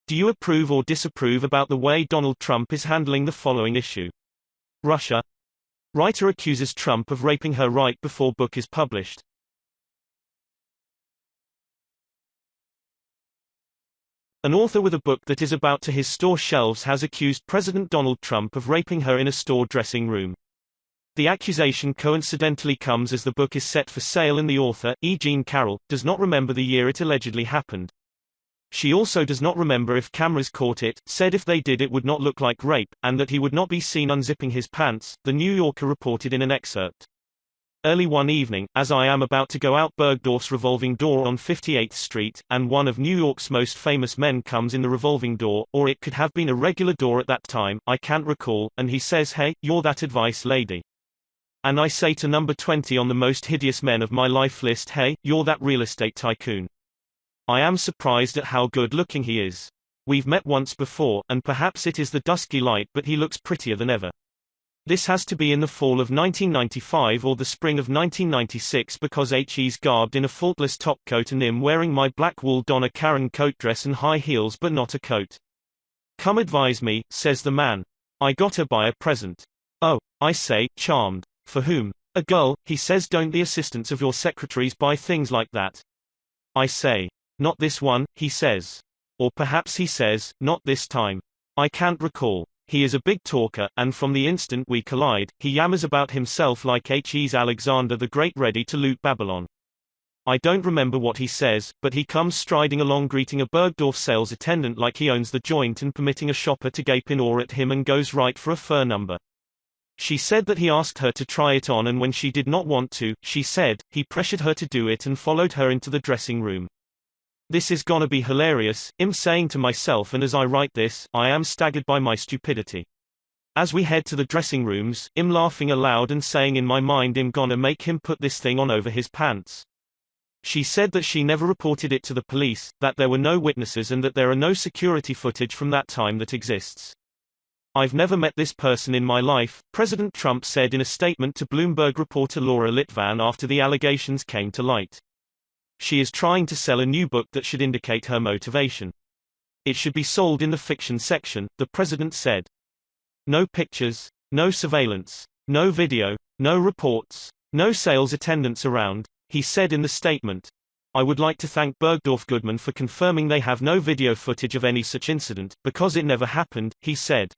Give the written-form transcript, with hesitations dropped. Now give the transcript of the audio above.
Do you approve or disapprove about the way Donald Trump is handling the following issue? Russia. Writer accuses Trump of raping her right before book is published. An author with a book that is about to his store shelves has accused President Donald Trump of raping her in a store dressing room. The accusation coincidentally comes as the book is set for sale and the author, E. Jean Carroll, does not remember the year it allegedly happened. She also does not remember if cameras caught it, said if they did it would not look like rape, and that he would not be seen unzipping his pants, The New Yorker reported in an excerpt. Early one evening, as I am about to go out Bergdorf's revolving door on 58th Street, and one of New York's most famous men comes in the revolving door, or it could have been a regular door at that time, I can't recall, and he says, "Hey, you're that advice lady." And I say to number 20 on the most hideous men of my life list, "Hey, you're that real estate tycoon." I am surprised at how good looking he is. We've met once before, and perhaps it is the dusky light, but he looks prettier than ever. This has to be in the fall of 1995 or the spring of 1996 because he's garbed in a faultless topcoat and I'm wearing my black wool Donna Karan coat dress and high heels but not a coat. "Come advise me," says the man. "I got her by a present." "Oh," I say, charmed. "For whom?" "A girl," he says. "Don't the assistants of your secretaries buy things like that?" I say. "Not this one," he says. Or perhaps he says, "Not this time." I can't recall. He is a big talker, and from the instant we collide, he yammers about himself like he's Alexander the Great ready to loot Babylon. I don't remember what he says, but he comes striding along greeting a Bergdorf sales attendant like he owns the joint and permitting a shopper to gape in awe at him and goes right for a fur number. She said that he asked her to try it on and when she did not want to, she said, he pressured her to do it and followed her into the dressing room. This is gonna be hilarious, I'm saying to myself, and as I write this, I am staggered by my stupidity. As we head to the dressing rooms, I'm laughing aloud and saying in my mind I'm gonna make him put this thing on over his pants. She said that she never reported it to the police, that there were no witnesses and that there are no security footage from that time that exists. "I've never met this person in my life," President Trump said in a statement to Bloomberg reporter Laura Litvan after the allegations came to light. She is trying to sell a new book that should indicate her motivation. "It should be sold in the fiction section," the president said. "No pictures, no surveillance, no video, no reports, no sales attendants around," he said in the statement. "I would like to thank Bergdorf Goodman for confirming they have no video footage of any such incident, because it never happened," he said.